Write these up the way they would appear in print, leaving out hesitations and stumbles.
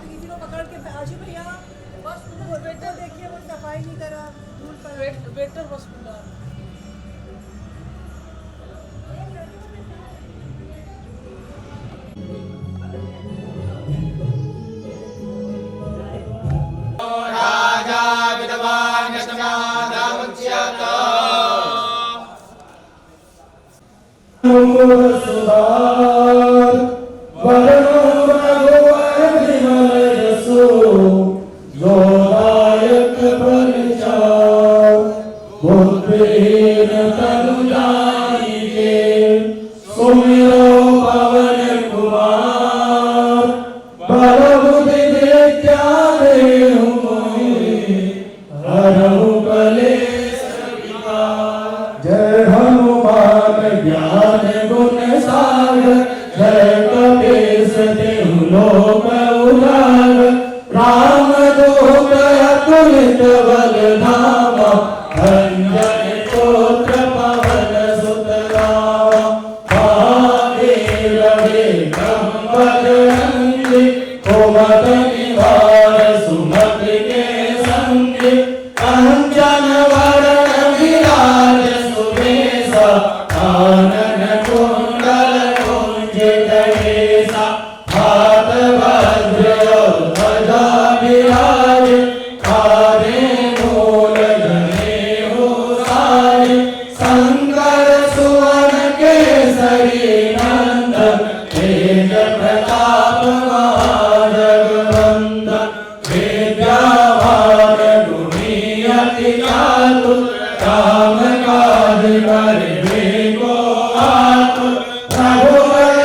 किसी को पकड़ के आशु भैया बस वो वेटर देखिए वो सफाई नहीं करा धूल पर वेटर बस पूरा राजा विद्वान कृष्णनादामुच्यते सुधार वरणो भगवान विमल यशो जोदायक परिचार बुद्धिहीन तनु जानिके सुमिरो पवन कुमार बल बुद्धि विद्या देहु मोहि हरहु कलेश विकार जय हनुमान ज्ञान गुण सागर जय कपीस देहु लोक उजागर राम दूत अतुलित बल धामा अंजन पुत्र पवन सुत रामा महावीर विक्रम बजरंगी कुमत निवार सुमति के संगी कंचन वरण विराज सुबेसा कानन कुंडल कुंजित केसा हाथ वज्र और ध्वजा विराज कांधे मूल जनेऊ साजे शंकर सुवन केसरी नंदन तेज प्रताप महाजगवंदन विद्यावान गुणी अति चातुर राम काज करिबे को आतुर रघुवर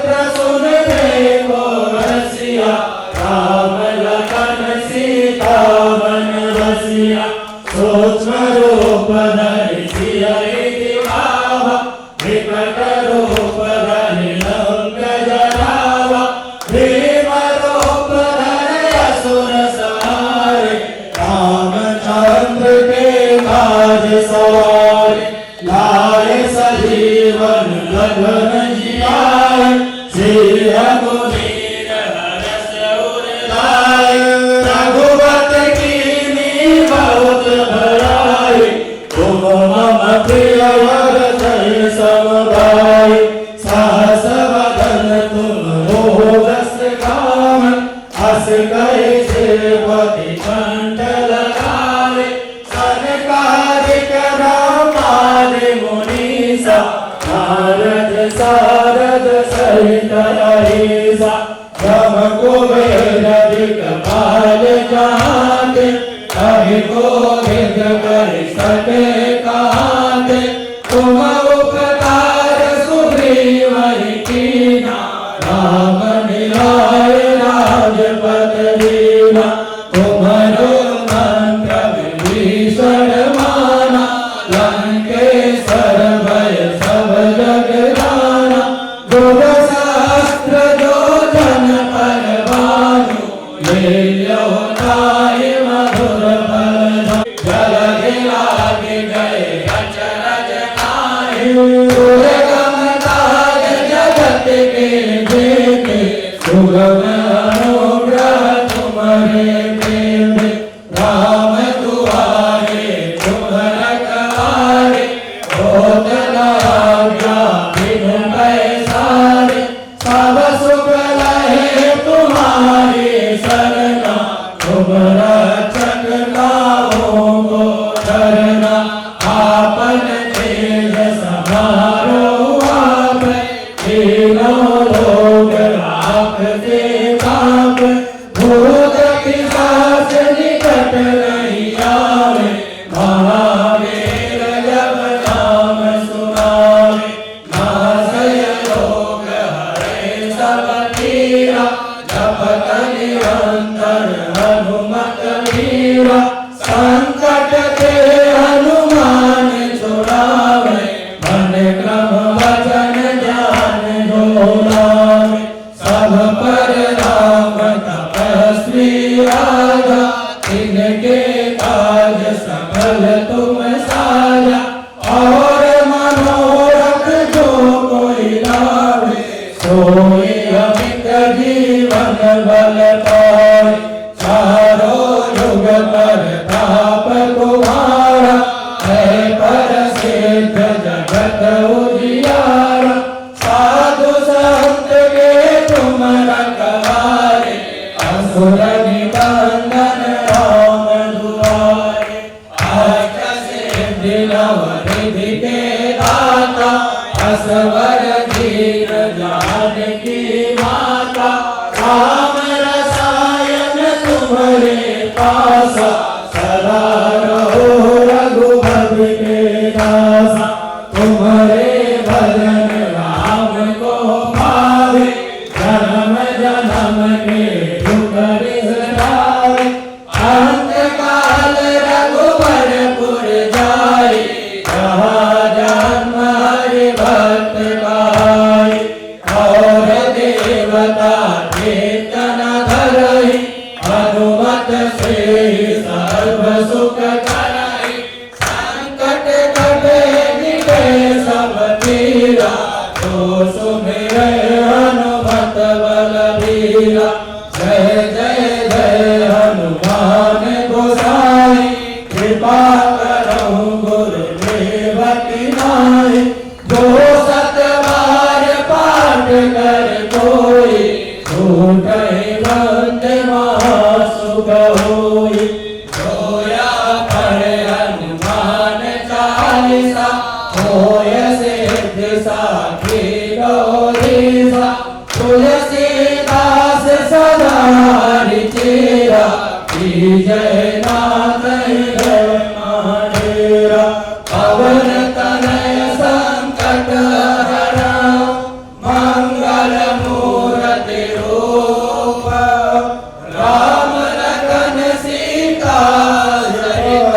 प्रसुन देखो रसिया राम लखन सीता मन बसिया सूक्ष्म रूप धरि सियहि दिखावा विकट रूप धरि लंक जरावा भीम रूप धरि असुर संहारे रामचंद्र के काज सवारे लाए सजीवन लखन जियाए श्री रघुवीर हरष उर लाए रघुपत कीन्ही बहुत बड़ाई तुम मम प्रिय भरतहि सम भाई सहस वदन तुम रोदस गावै हस कहि श्रीपति कंठ लगावे सनकादिक ब्रह्मादि मुनीसा नारद सारद सहित अहिसा ब्रह्म कुबेर दिक्पाल जहाते कहि कोविद कहि सके कहाते तुम उपकार सुग्रीवहि कीना राम मिलाए राजपद दीना तुम्हारो मंत्र विभीषण माना लंकेश्वर भय सब जग जाना गुर शास्त्र जो जन पर भानु लील्यो नाहि मधुर फल जलधि लागे गए अचरज नाहि दुर्गम काज जगत के जेते सुगम अनुग्रह तुम्हारे प्रेम राम दुआरे तुम रखवारे होत न आज्ञा बिनु पैसारे सब सुख लहे तुम्हारी शरणा तुम रक्षक काहू को डरना आपन तेज समारो आपै तीनों लोक राखते कापै भूत पिशाच निकट नहीं आवे महावीर जब नाम सुनावे नासय रोग हरे सब पीरा जपत निरंतर हनुमत वीरा संकट के हनुमान छुड़ावे मन क्रम वचन ध्यान डोलावे सब पर राम तपस्वी राजा तिनके काज सकल तुम साजा और मनोरथ जो कोई लावे सोई अमित जीवन बल पावे असुर निबंधन राम दुआरे। अष्ट सिद्धि नव निधि के दाता असवर धीर जानकी माता। राम रसायन तुम्हारे पासा सदा रहो रघुबर के दासा। तुम्हारे भजन राम को भावे जन्म जन्म के दुख बिसरावे। अंत काल रघुबरपुर जाए जहाँ जन्म हरि भक्त गाए। और देवता चेतन धरहि हनुमत से सर्व सुख करहि। संकट कटे मिटे सब पीरा जो सुमिरै हनुमत बलबीरा। जय जय जय हनुमान गोसाई कृपा करहु गुरुदेव की नाई। जो सत बार पाठ कर कोई छूटहि बंद महासुख होई। जोया पढ़े हनुमान चालीसा होय सिद्धि साखी गौरीसा। तुलसीदास सदा हरि चेरा जय नाथ हृदय माडेरा। पवन तनय संकट हरण मंगल मूर्ति रूप। राम लखन सीता सहित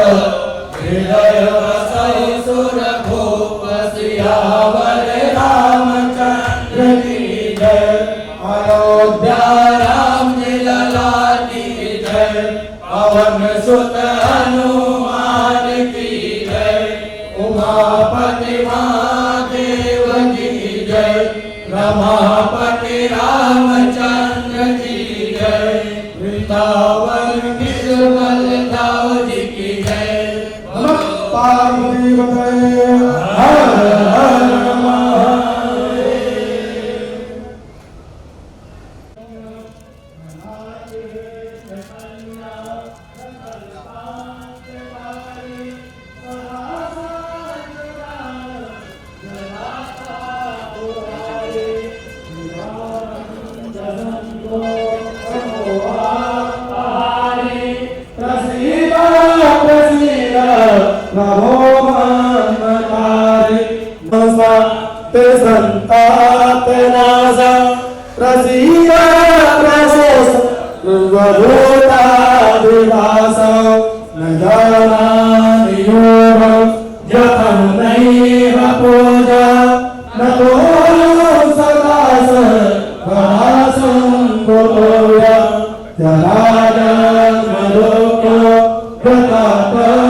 हृदय बसहि सुरभूप। सियावर रामचंद्र की जय। अयोध्या राम जी लला की जय। पवन सुत हनुमान की जय। उमापति महादेव की जय। रमापति रामचंद्र की जय। वृंदावन बिरबल दाऊ जी की जय। पार्वती पतये हर हर महादेव। संताप नासा प्रसीदा प्रशोष सर्वभूता विवासा। न जानामि योगं जपं नैव पूजा। न तोयो सदास भासं भूया। जराजन्मलोक्यो गतापत्यमानं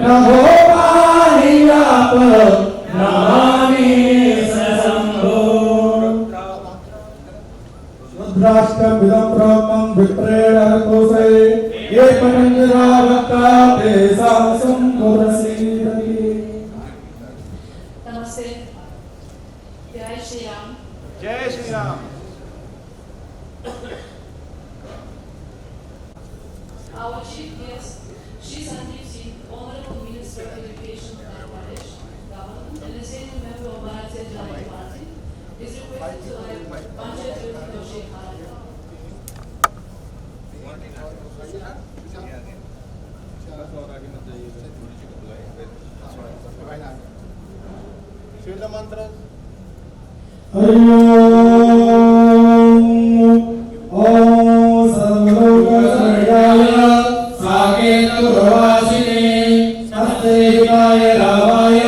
नभो पाहि व्याप नमामि सशम्भो। रुद्राष्टमिदं प्रोक्तं विप्रेण कोशे ये पतञ्जलावक्ता तेषां सम्पुरसीदति। नमस्ते। जय श्री राम। जय Shri Ram. Our chief guest, Shri Sandeep Singh, Honorable Minister of Education and College Government and a senior member of Bharatiya Janata Party, is requested to have Panchayat Yogi Bharati. Shiv मंत्र। हरि ओम सर्वलोकशरणाय साकेतपुरवासिने सत्ययुगाय रामाय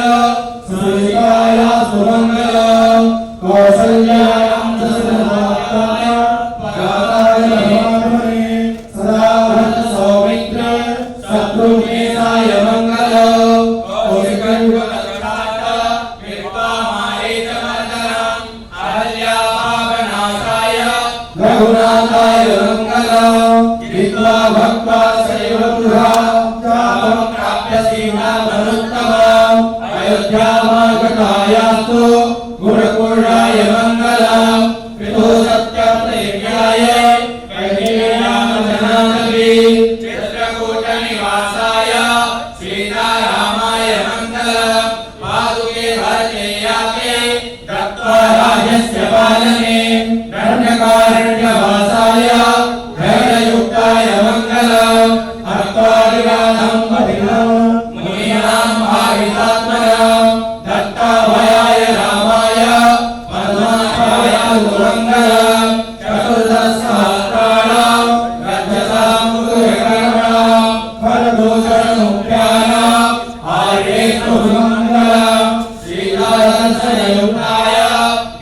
संहिताय सुमंगलम्। कौसल्यायां दशरथाय प्राताय नमामि। सदा भद्र सौमित्र शत्रुघ्नेशाय मंगलम्। रघुनाथाय मंगलम्। हित्वा भक्त्वा सैव पुरा चापं प्राप्य सीतामनुत्तमम्। अयोध्यामागतायास्तु गुरुकुलाय मंगलम्। पितुः सत्यप्रतिज्ञाय हिरण्यवासाय धैर्ययुक्ताय मङ्गलम् अर्थादिगानं महिमं मुनीनां महितात्मनां दत्ताभयाय रामाय पद्माभयाय मङ्गलम् चतुर्दशसहस्राणां रजसां मुकुरकर्मणां फलदोषमुख्यानां आयुर्वेदमङ्गलम् श्रीरामचन्द्रयुक्ताय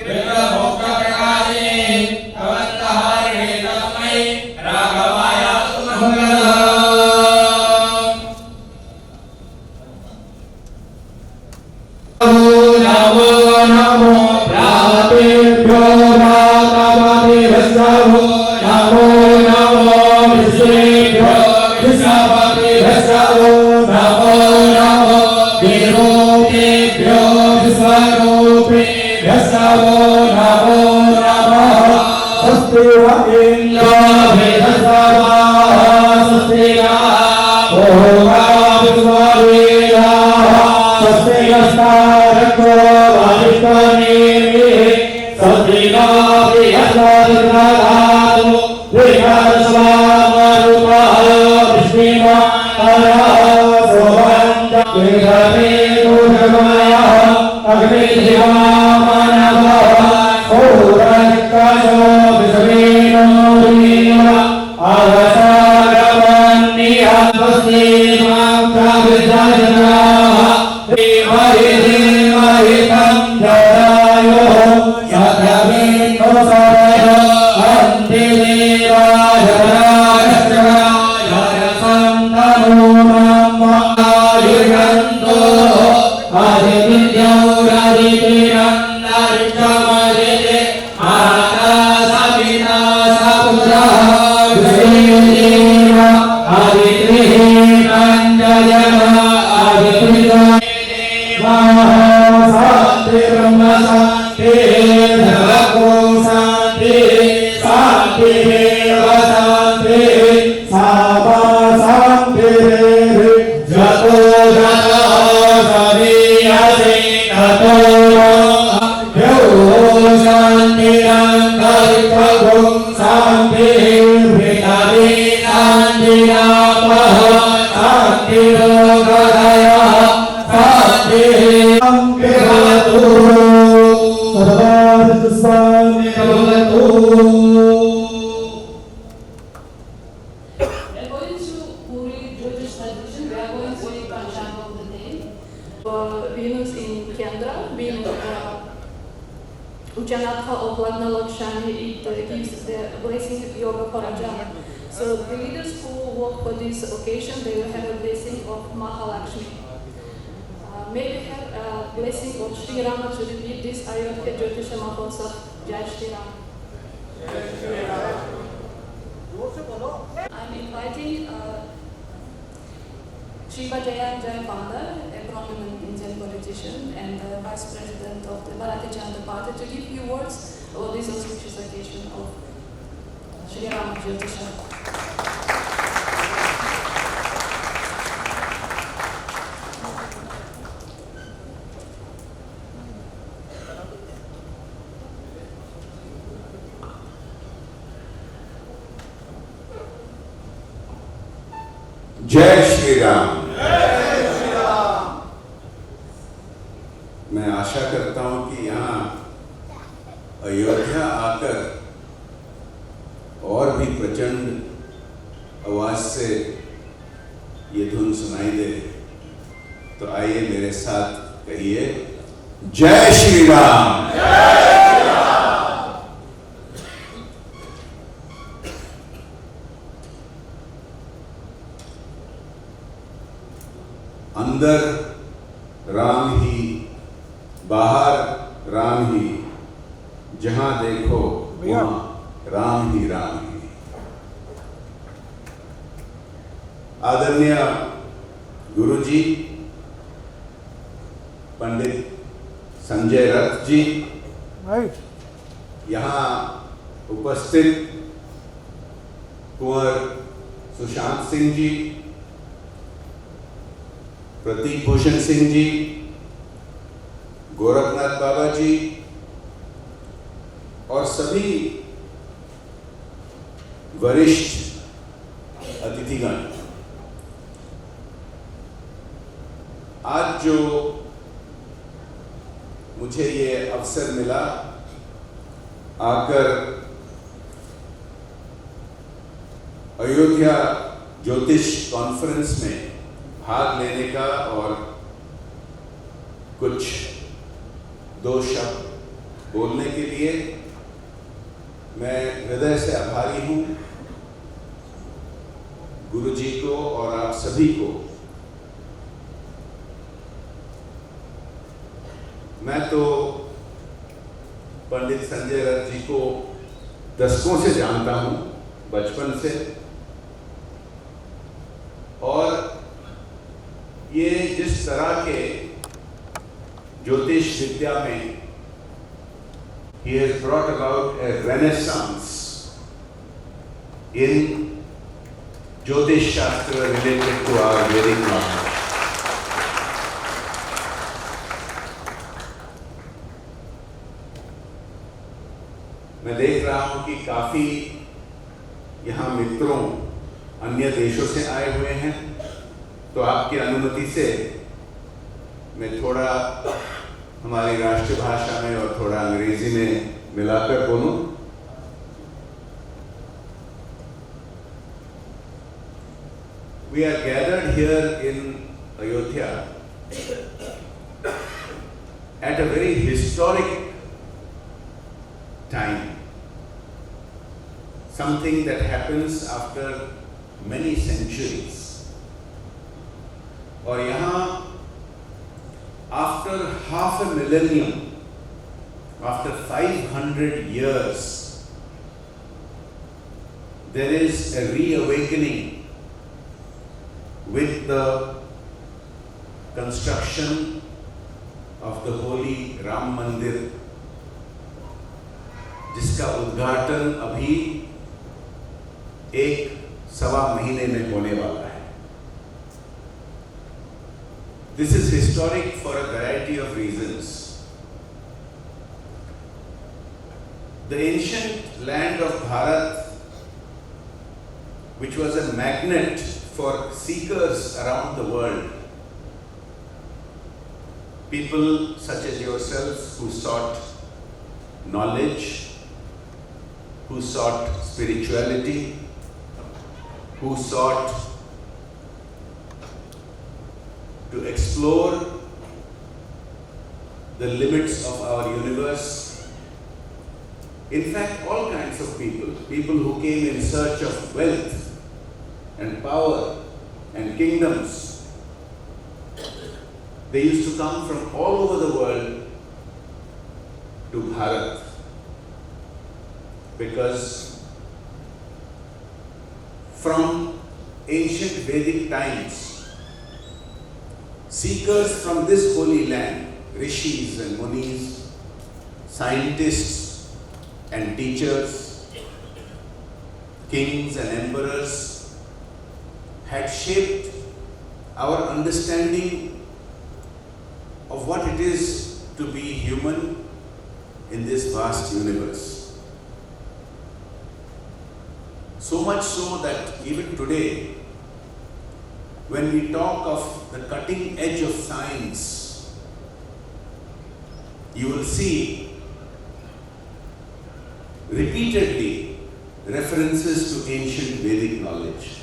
गृहमोक्षप्रकाशिने भवन्तहारिणे तस्मै राघवाय मङ्गलम्। नमो नमो भ्रातेभ्यो भ्रातामतिभ्यो नमो नमो विश्वेभ्यो विश्वापतिभ्यो नमो नमो विरूपेभ्यो विश्वरूपेभ्यो नमो नमः स्वस्ति व इन्द्रो वेदसवाः स्वस्ति स्वस्ति नस्तारको वारिष्ठनेमिः स्वस्ति नो बृहस्पतिर्दधातु बृहस्पतिर्मरुतः विष्णुमातरः सोमञ्च वेदवेदोषमयः अग्निधिमानवः ओरक्कशो विश्वेनो देव अवसागमन्यः स्वस्ति मां प्रविदजनाः देवहि देवहि तं जरायो यद्रविन्दो सरयो अन्ति देवाय राजराय सन्तनो मम आयुर्गन्तो आदिविद्यो राजितिरन्दरिक्षमदिति माता सविता सपुत्रः विश्वेदेव आदित्रिः पञ्चजनः शान्ति ब्रह्म शान्ति नरको शान्ति शान्ति देव शान्ति सामा शान्ति जतो जतो सवीयसे ततो यो शान्तिरन्तरिक्षगो शान्ति पृथिवी शान्तिरापः शान्तिरोगदयः According to Puri Jyotish tradition, we are going to read Panchanga of the day. Venus in Kendra, being Uchanatha of Lagna Lakshmi, it gives the blessing yoga for Ajana. So the leaders who work for this occasion, they will have a blessing of Mahalakshmi. May we have a blessing of Sri Rama to repeat this Ayodhya Jyotisha Mahotsav. Jai Shri Ram. I'm inviting Shiva Jaya Jayapanda, a prominent Indian politician and the Vice President of the Bharatiya Janata Party, to give few words about this auspicious occasion of Sri Rama Jyotisha. जय श्री राम। मैं आशा करता हूं कि यहाँ अयोध्या आकर और भी प्रचंड आवाज से ये धुन सुनाई दे, तो आइए मेरे साथ कहिए जय श्री राम। अंदर राम ही, बाहर राम ही, जहां देखो वहां राम ही राम ही। आदरणीय गुरुजी पंडित संजय रथ जी, यहाँ उपस्थित कुंवर सुशांत सिंह जी, प्रतीक भूषण सिंह जी, गोरखनाथ बाबा जी और सभी वरिष्ठ अतिथिगण, आज जो मुझे ये अवसर मिला आकर अयोध्या ज्योतिष कॉन्फ्रेंस में भाग लेने का और कुछ दो शब्द बोलने के लिए मैं हृदय से आभारी हूं गुरु जी को और आप सभी को। मैं तो पंडित संजय रथ जी को दशकों से जानता हूं, बचपन से, और ये जिस तरह के ज्योतिष विद्या में he has brought about a renaissance in Jyotish Shastra related to our Vedic knowledge. मैं देख रहा हूं कि काफी यहाँ मित्रों अन्य देशों से आए हुए हैं, तो आपकी अनुमति से मैं थोड़ा हमारी राष्ट्रभाषा में और थोड़ा अंग्रेजी में मिलाकर बोलूं। We are gathered here in Ayodhya at a very historic time, something that happens after many centuries. और यहाँ after half a millennium, after 500 years, there is a reawakening with the construction of the holy Ram Mandir, जिसका उद्घाटन अभी 1-1.25 महीने में होने वाला है। This is historic for a variety of reasons. The ancient land of Bharat, which was a magnet for seekers around the world, people such as yourselves who sought knowledge, who sought spirituality, who sought to explore the limits of our universe. In fact, all kinds of people who came in search of wealth and power and kingdoms, they used to come from all over the world to Bharat, because from ancient Vedic times, seekers from this holy land, rishis and munis, scientists and teachers, kings and emperors, had shaped our understanding of what it is to be human in this vast universe. So much so that even today, when we talk of the cutting edge of science, you will see repeatedly references to ancient Vedic knowledge.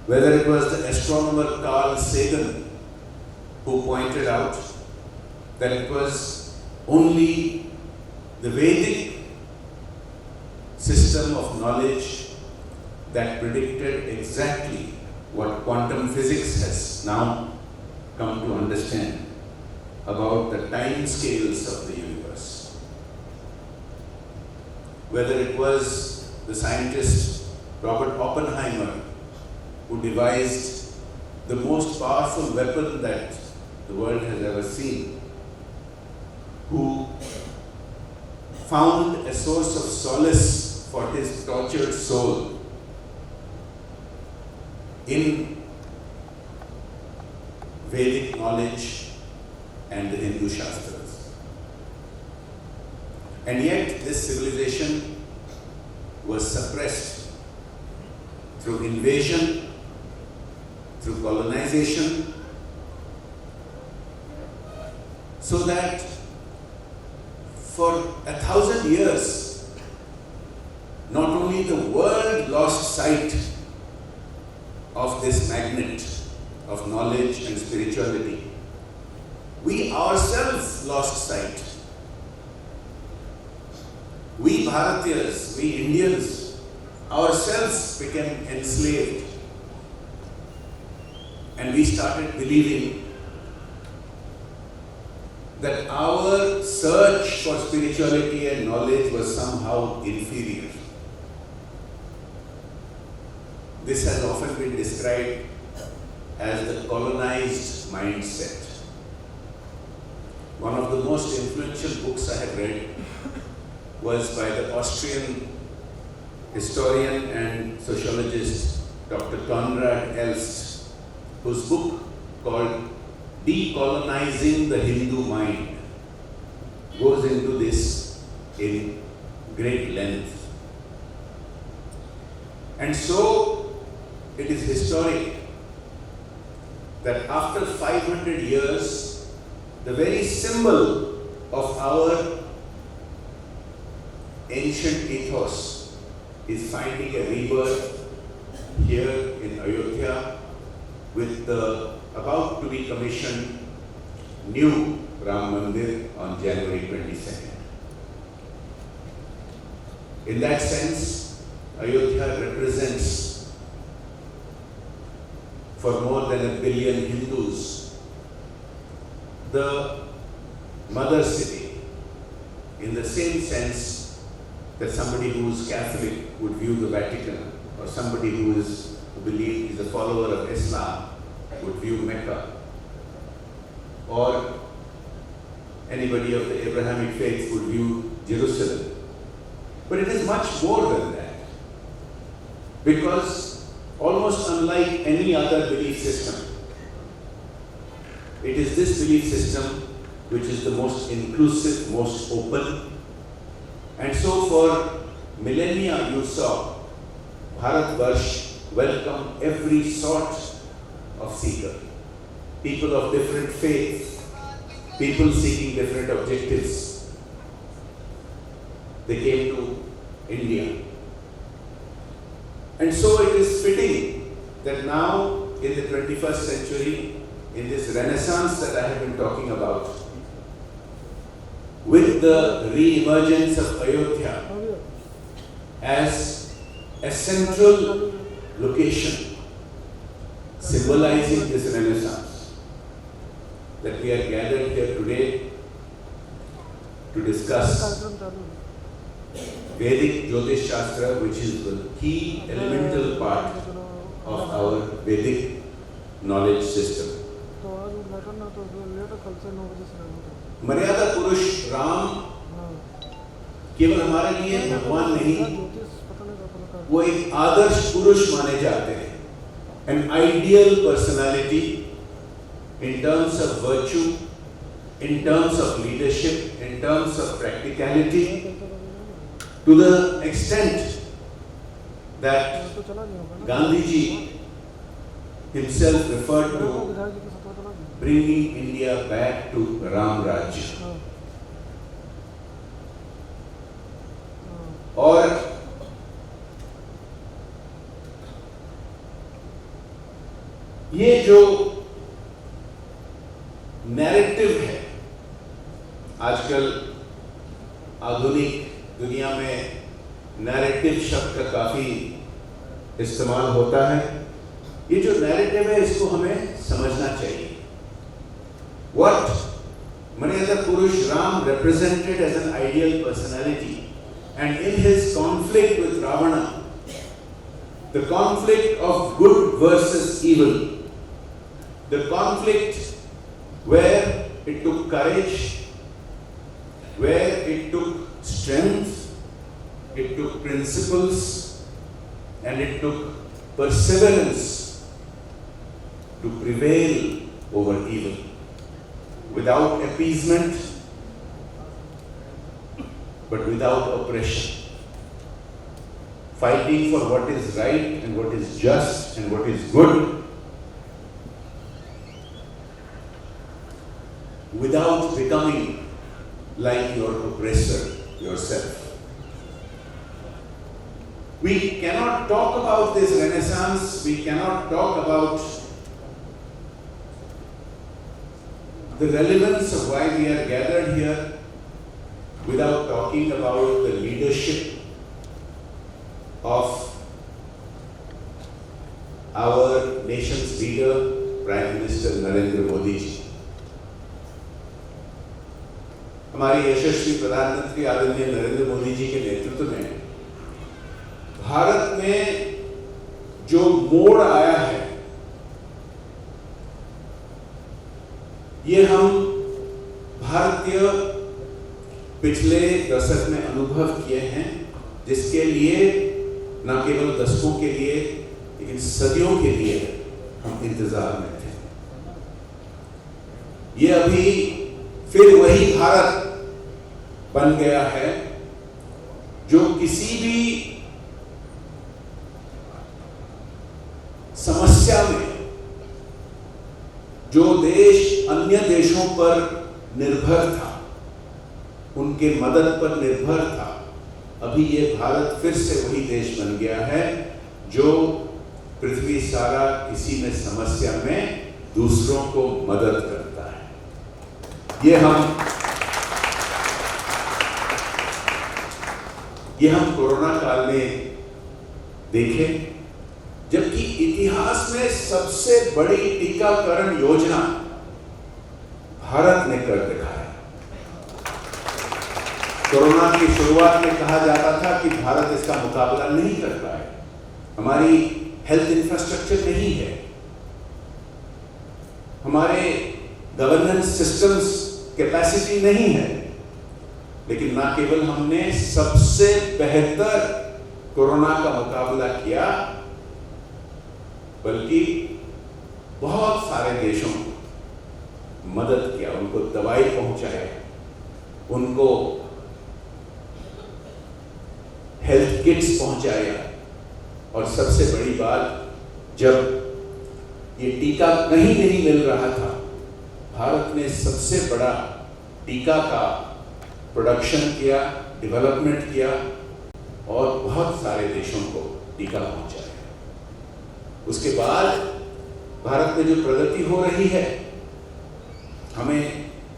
Whether it was the astronomer Carl Sagan who pointed out that it was only the Vedic system of knowledge that predicted exactly what quantum physics has now come to understand about the time scales of the universe. Whether it was the scientist Robert Oppenheimer who devised the most powerful weapon that the world has ever seen, who found a source of solace for his tortured soul in Vedic knowledge and the Hindu Shastras. And yet this civilization was suppressed through invasion, through colonization, so that for 1,000 years, not only the world lost sight of this magnet of knowledge and spirituality, we ourselves lost sight. We Bharatiyas, we Indians, ourselves became enslaved, and we started believing that our search for spirituality and knowledge was somehow inferior. This has often been described as the colonized mindset. One of the most influential books I have read was by the Austrian historian and sociologist Dr. Konrad Elst, whose book called Decolonizing the Hindu Mind goes into this in great length. And so it is historic that after 500 years, the very symbol of our ancient ethos is finding a rebirth here in Ayodhya with the about to be commissioned new Ram Mandir on January 22nd. In that sense, Ayodhya represents for more than 1 billion Hindus the mother city, in the same sense that somebody who is Catholic would view the Vatican, or somebody who believes is a follower of Islam would view Mecca, or anybody of the Abrahamic faith would view Jerusalem. But it is much more than that, because almost unlike any other belief system, it is this belief system which is the most inclusive, most open. And so for millennia you saw Bharatvarsh welcome every sort of seeker, people of different faiths, people seeking different objectives. They came to India. And so it is fitting that now in the 21st century, in this renaissance that I have been talking about, with the re-emergence of Ayodhya as a central location symbolizing this renaissance, that we are gathered here today to discuss Vedic Jyotish Shastra, which is the key elemental part of our Vedic knowledge system. मर्यादा पुरुष राम केवल हमारे लिए भगवान नहीं, वो एक आदर्श पुरुष माने जाते हैं, an ideal personality in terms of virtue, in terms of leadership, in terms of practicality, to the extent that Gandhiji himself referred to bringing India back to Ram Raj. और ये जो नैरेटिव है आजकल आधुनिक दुनिया में नैरेटिव शब्द का काफी इस्तेमाल होता है, ये जो नैरेटिव है इसको हमें समझना चाहिए. What Maryada Purush Ram represented as an ideal personality, and in his conflict with Ravana, the conflict of good versus evil, the conflict where it took courage, where it took strength, it took principles, and it took perseverance to prevail over evil. Without appeasement, but without oppression. fighting for what is right and what is just and what is good, without becoming like your oppressor yourself. We cannot talk about this renaissance, we cannot talk about the relevance of why we are gathered here without talking about the leadership of our nation's leader, Prime Minister Narendra Modi ji. हमारे यशस्वी प्रधानमंत्री आदरणीय नरेंद्र मोदी जी के नेतृत्व में भारत में जो मोड़ आया है, ये हम भारतीय पिछले दशक में अनुभव किए हैं, जिसके लिए न केवल दशकों के लिए लेकिन सदियों के लिए हम इंतजार में थे। ये अभी फिर वही भारत बन गया है जो किसी भी समस्या में जो देश अन्य देशों पर निर्भर था, उनके मदद पर निर्भर था, अभी ये भारत फिर से वही देश बन गया है जो पृथ्वी सारा किसी में समस्या में दूसरों को मदद करता है। ये हम कोरोना काल में देखे, जबकि इतिहास में सबसे बड़ी टीकाकरण योजना भारत ने कर दिखाया। कोरोना की शुरुआत में कहा जाता था कि भारत इसका मुकाबला नहीं कर पाए, हमारी हेल्थ इंफ्रास्ट्रक्चर नहीं है, हमारे गवर्नेंस सिस्टम्स कैपेसिटी नहीं है। लेकिन ना केवल हमने सबसे बेहतर कोरोना का मुकाबला किया, बल्कि बहुत सारे देशों को मदद किया, उनको दवाई पहुंचाया, उनको हेल्थ किट्स पहुंचाया, और सबसे बड़ी बात, जब ये टीका कहीं नहीं मिल रहा था, भारत ने सबसे बड़ा टीका का प्रोडक्शन किया, डेवलपमेंट किया और बहुत सारे देशों को टीका पहुंचाया। उसके बाद भारत में जो प्रगति हो रही है, हमें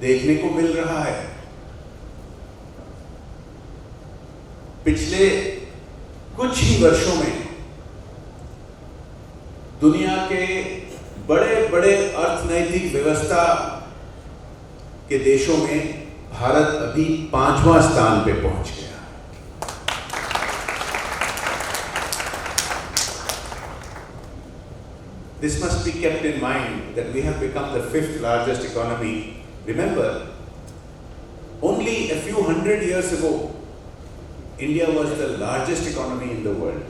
देखने को मिल रहा है। पिछले कुछ ही वर्षों में दुनिया के बड़े बड़े अर्थनैतिक व्यवस्था के देशों में भारत अभी 5वां स्थान पे पहुंच गया। This must be kept in mind that we have become the 5th largest economy. Remember, only a few hundred years ago, India was the largest economy in the world,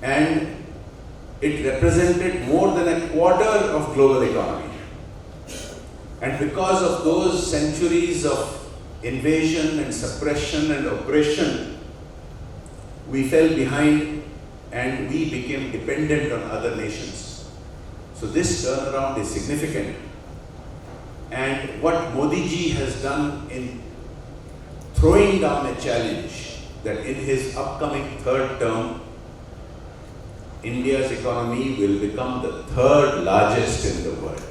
and it represented more than a quarter of global economy. And because of those centuries of invasion and suppression and oppression, we fell behind and we became dependent on other nations. So this turnaround is significant. And what Modi ji has done in throwing down a challenge that in his upcoming 3rd term, India's economy will become the 3rd largest in the world.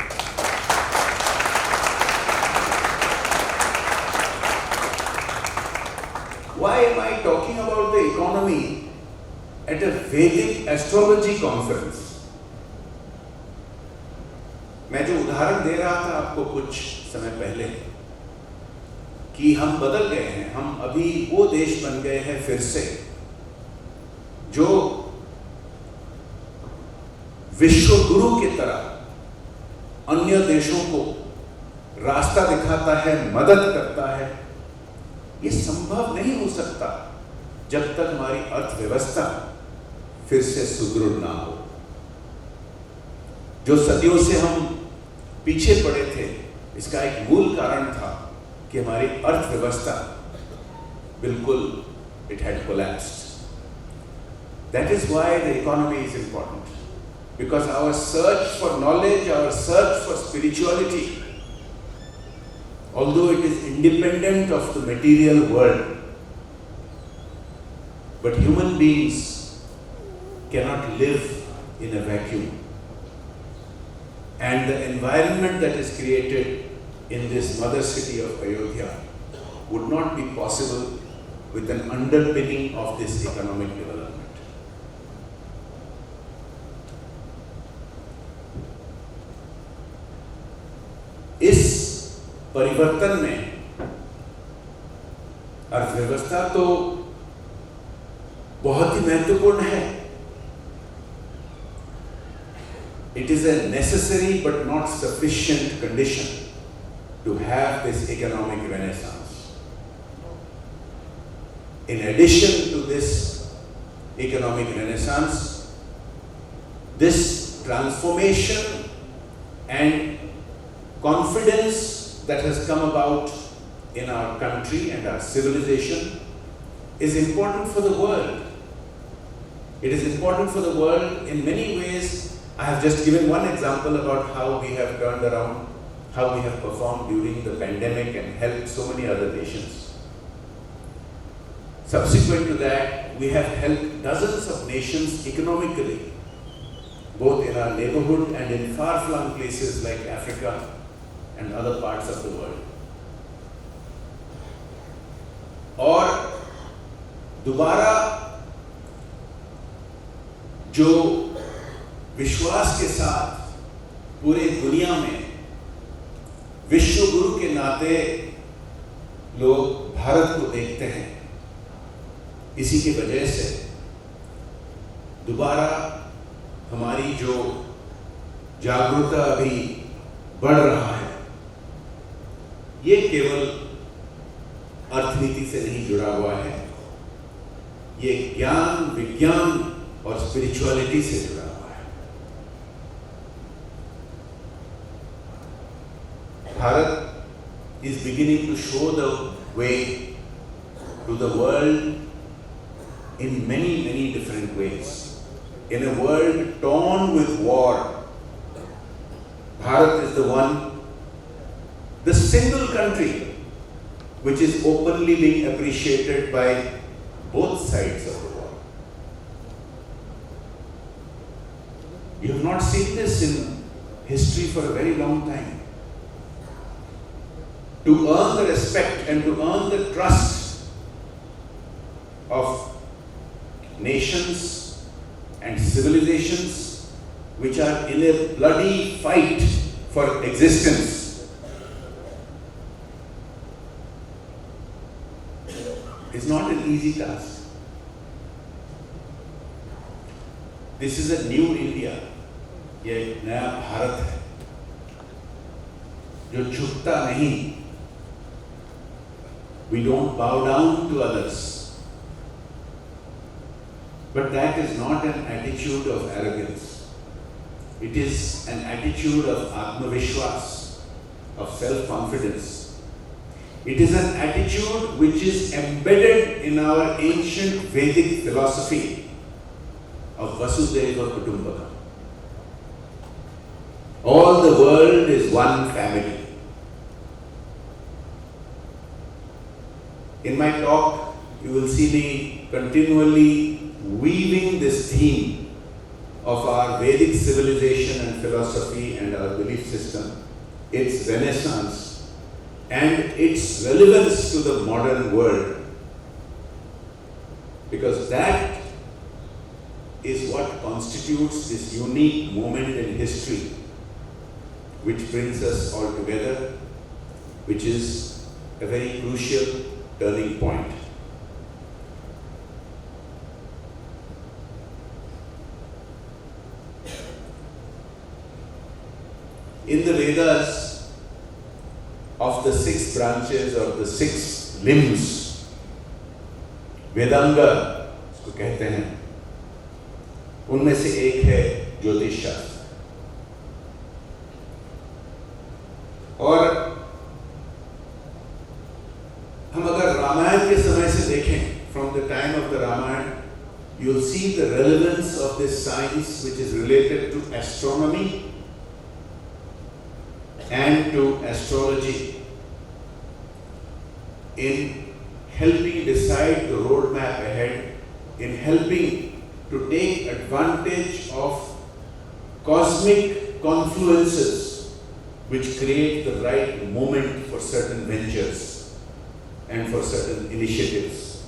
Why am I talking about the economy at a Vedic astrology conference? मैं जो उदाहरण दे रहा था आपको कुछ समय पहले कि हम बदल गए हैं, हम अभी वो देश बन गए हैं फिर से जो विश्व गुरु की तरह अन्य देशों को रास्ता दिखाता है, मदद करता है। ये संभव नहीं हो सकता जब तक हमारी अर्थव्यवस्था फिर से सुदृढ़ ना हो। जो सदियों से हम पीछे पड़े थे, इसका एक मूल कारण था कि हमारी अर्थव्यवस्था बिल्कुल it had collapsed. That is why the economy is important. Because our search for knowledge, our search for spirituality, although it is independent of the material world, but human beings cannot live in a vacuum. And the environment that is created in this mother city of Ayodhya would not be possible with an underpinning of this economic development. इस परिवर्तन में अर्थव्यवस्था तो बहुत ही महत्वपूर्ण है. It is a necessary but not sufficient condition to have this economic renaissance. In addition to this economic renaissance, this transformation and confidence that has come about in our country and our civilization is important for the world. It is important for the world in many ways. I have just given one example about how we have turned around, how we have performed during the pandemic and helped so many other nations. Subsequent to that, we have helped dozens of nations economically, both in our neighborhood and in far-flung places like Africa and other parts of the world. और दोबारा जो विश्वास के साथ पूरे दुनिया में विश्व गुरु के नाते लोग भारत को देखते हैं, इसी की वजह से दोबारा हमारी जो जागरूकता अभी बढ़ रहा है, ये केवल अर्थनीति से नहीं जुड़ा हुआ है, ये ज्ञान, विज्ञान और स्पिरिचुअलिटी से जुड़ा हुआ है. Bharat is beginning to show the way to the world in many, many different ways. In a world torn with war, Bharat is the one, the single country which is openly being appreciated by both sides of the war. You have not seen this in history for a very long time. To earn the respect and to earn the trust of nations and civilizations which are in a bloody fight for existence is not an easy task. This is a new India. ये नया भारत है जो झुकता नहीं. We don't bow down to others. But that is not an attitude of arrogance. It is an attitude of Atmavishwas, of self-confidence. It is an attitude which is embedded in our ancient Vedic philosophy of Vasudhaiva Kutumbakam. All the world is one family. In my talk, you will see me continually weaving this theme of our Vedic civilization and philosophy and our belief system, its renaissance and its relevance to the modern world. Because that is what constitutes this unique moment in history which brings us all together, which is a very crucial turning point. In the Vedas, of the 6 branches or the 6 limbs, Vedanga इसको कहते हैं, उनमें से एक है ज्योतिष शास्त्र. और हम अगर रामायण के समय से देखें, from the time of the Ramayana, you'll see the relevance of this science which is related to astronomy and to astrology in helping decide the roadmap ahead, in helping to take advantage of cosmic confluences which create the right moment for certain ventures and for certain initiatives.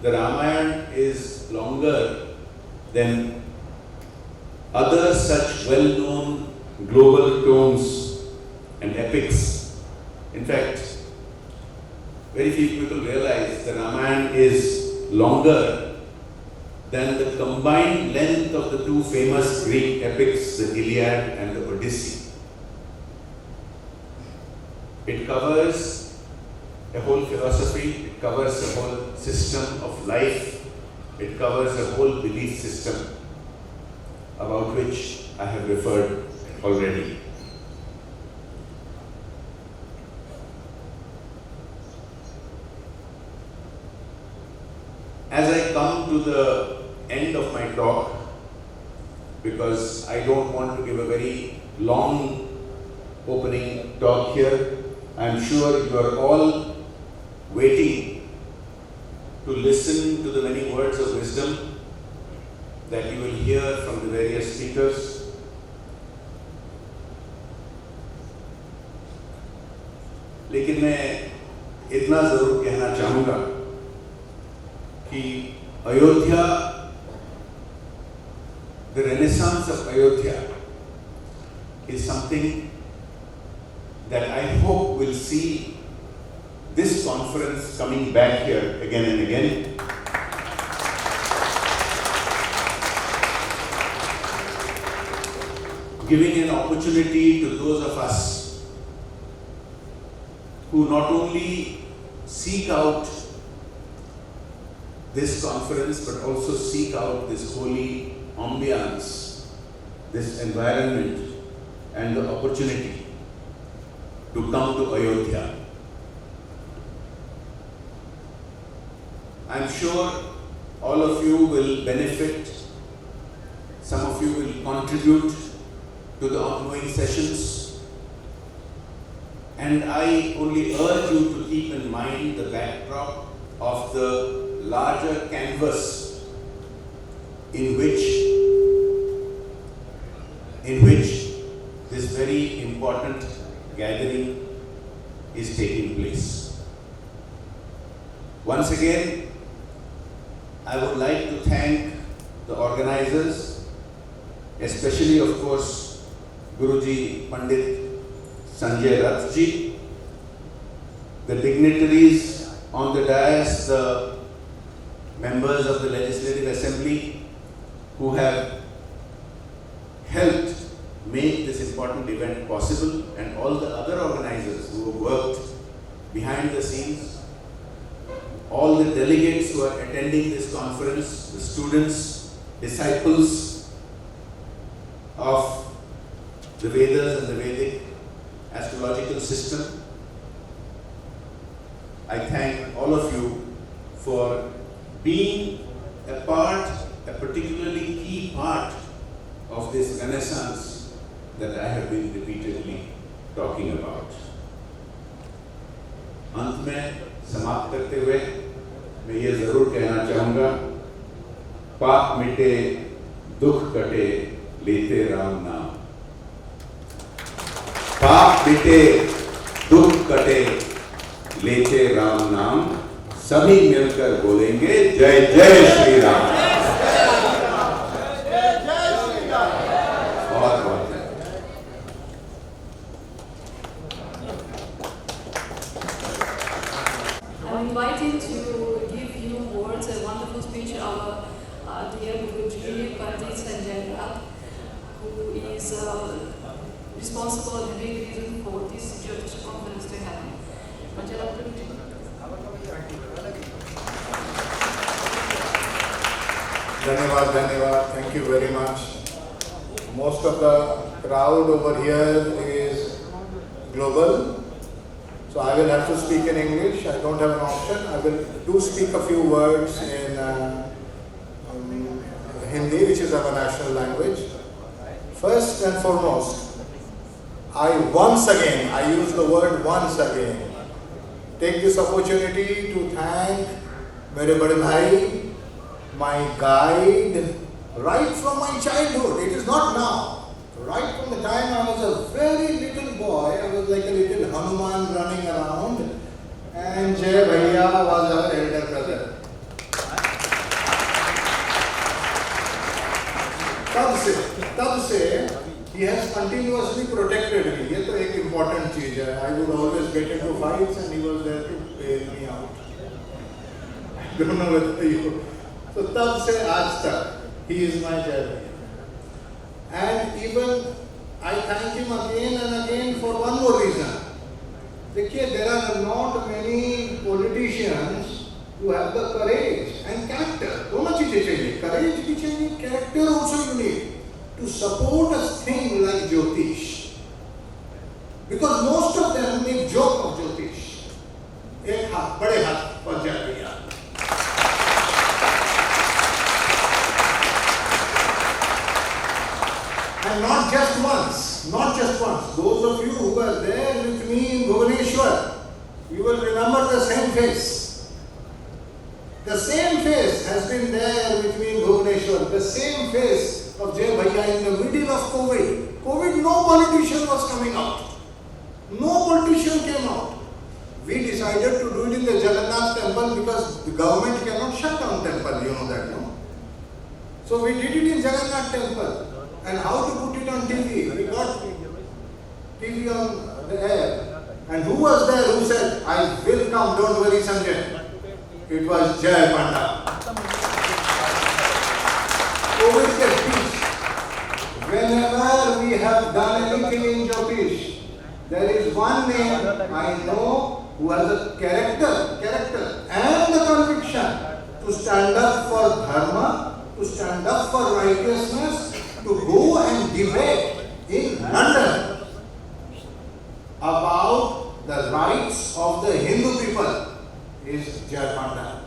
The Ramayana is longer than other such well-known global tomes and epics. In fact, very few people realize the Ramayana is longer than the combined length of the two famous Greek epics, the Iliad and the Odyssey. It covers a whole philosophy, it covers a whole system of life, it covers a whole belief system about which I have referred already. As I come to the end of my talk, because I don't want to give a very long opening talk here, I'm sure you are all waiting to listen to the many words of wisdom that you will hear from the various speakers. लेकिन मैं इतना जरूर कहना चाहूँगा कि Ayodhya, the renaissance of Ayodhya is something that I hope will see this conference coming back here again and again. Giving an opportunity to those of us who not only seek out this conference but also seek out this holy ambience, this environment and the opportunity to come to Ayodhya. I'm sure all of you will benefit, some of you will contribute to the ongoing sessions, and I only urge you to keep in mind the backdrop of the larger canvas in which this very important gathering is taking place. Once again, I would like to thank the organizers, especially of course Guruji Pandit Sanjay Rath ji, the dignitaries on the dais, the members of the Legislative Assembly who have helped make this important event possible, and all the other organizers who have worked behind the scenes, all the delegates who are attending this conference, the students, disciples of the Vedas and the Vedic astrological system. I thank all of you for being a part, a particularly key part of this renaissance that I have been repeatedly talking about. अंत में समाप्त करते हुए मैं ये जरूर कहना चाहूँगा, पाप मिटे दुख कटे लेते राम नाम। पाप मिटे दुख कटे लेते राम नाम, सभी मिलकर बोलेंगे जय जय Shri Ram. I'm invited to give you words, a wonderful speech, our dear Guruji Pandit Sanjay Rath, who is responsible and the big reason for this Jyotish conference to happen. Dhanyavad, thank you very much. Most of the crowd over here is global, So I will have to speak in English. I don't have an option. I will do speak a few words in Hindi, which is our national language. First and foremost, I use the word once again, take this opportunity to thank mere bade bhai, my guide, right from my childhood. It is not now. Right from the time I was a very little boy, I was like a little Hanuman running around, and Jay Bhaiya was our elder brother. तब से he has continuously protected me. ये तो एक important चीज है. I would always get into fights and he was there to bail me out. I don't know whether you. So तब से आज तक he is my Jai. And even I thank him again and again for one more reason. देखिए, there are not many politicians who have the courage and character. दोनों चीजें चाहिए. Courage भी चाहिए, character also you need to support a thing like Jyotish. Because most of them make joke of Jyotish. एक हाथ, बड़े हाथ पर जा गया. And not just once. Those of you who were there with me in Bhubaneswar, you will remember the same face. The same face has been there with me in Bhubaneswar. The same face of Jai Bhaiya in the middle of COVID, no politician was coming out. No politician came out. We decided to do it in the Jagannath temple because the government cannot shut down temple, you know that, no? So we did it in Jagannath temple. And how to put it on TV? We got TV on the air. And who was there who said, I will come, don't worry Sanjay. It was Jai Panda. COVID ke beach. Whenever we have done anything in Jyotish, there is one name I know who has a character and the conviction to stand up for dharma, to stand up for righteousness, to go and debate in London about the rights of the Hindu people is Jai Panda.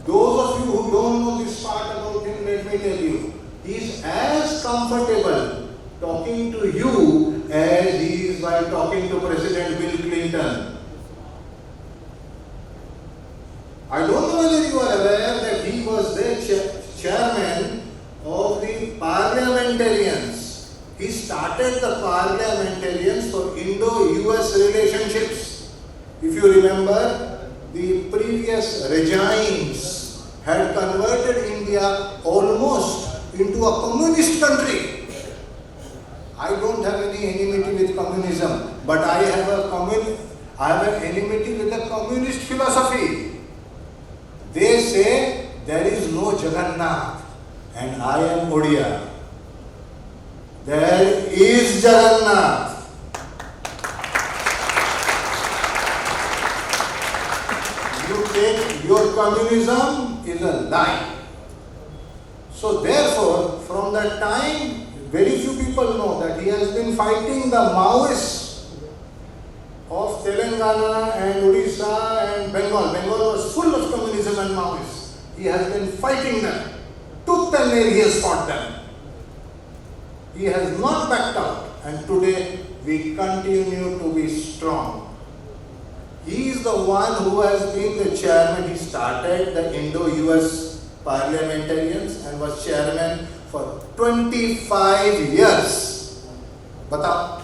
Those of you who don't know this part about him, let me tell you, he is as comfortable talking to you as he is while talking to President Bill Clinton. I don't know whether you are aware that he was the chairman of the parliamentarians. He started the parliamentarians for Indo-US relationships. If you remember, the previous regimes had converted India almost into a communist country. I don't have any enmity with communism, but I have an enmity with the communist philosophy. They say there is no Jagannath and I am Odia. There is Jagannath. You take your communism is a lie. So therefore, from that time, very few people know that he has been fighting the Maoists of Telangana and Odisha and Bengal. Bengal was full of communism and Maoists. He has been fighting them. Tooth and nail he has fought them. He has not backed out. And today we continue to be strong. He is the one who has been the chairman. He started the Indo-US parliamentarians and was chairman for 25 years. Batao.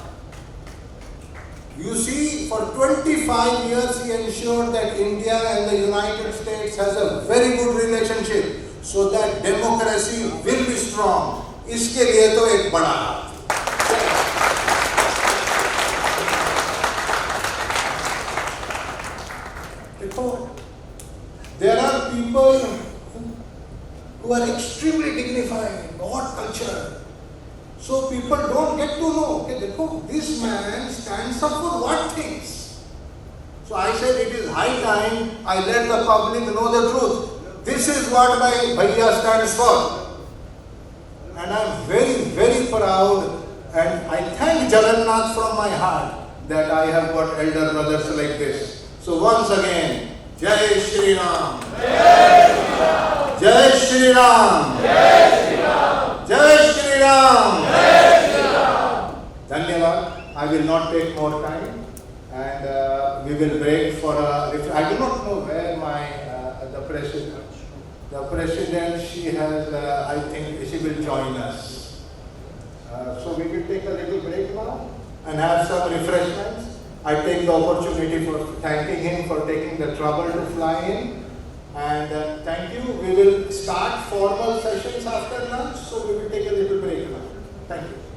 You see, for 25 years he ensured that India and the United States has a very good relationship so that democracy will be strong. इसके लिए तो एक बड़ा हाथ. देखो, there are people who are extremely dignified, not cultured. So people don't get to know, okay, देखो, this man stands up for what things. So I said it is high time I let the public know the truth. This is what my Bhaiya stands for. And I am very, very proud And I thank Jagannath from my heart that I have got elder brothers like this. So once again, Jai Shri Ram. Jai Shri Ram. Jai Shri Ram. Dhanyavad. I will not take more time, and we will break for a. I do not know where my the president. The president, she has. I think she will join us. So we will take a little break now and have some refreshments. I take the opportunity for thanking him for taking the trouble to fly in. And thank you. We will start formal sessions after lunch, so we will take a little break now. Thank you.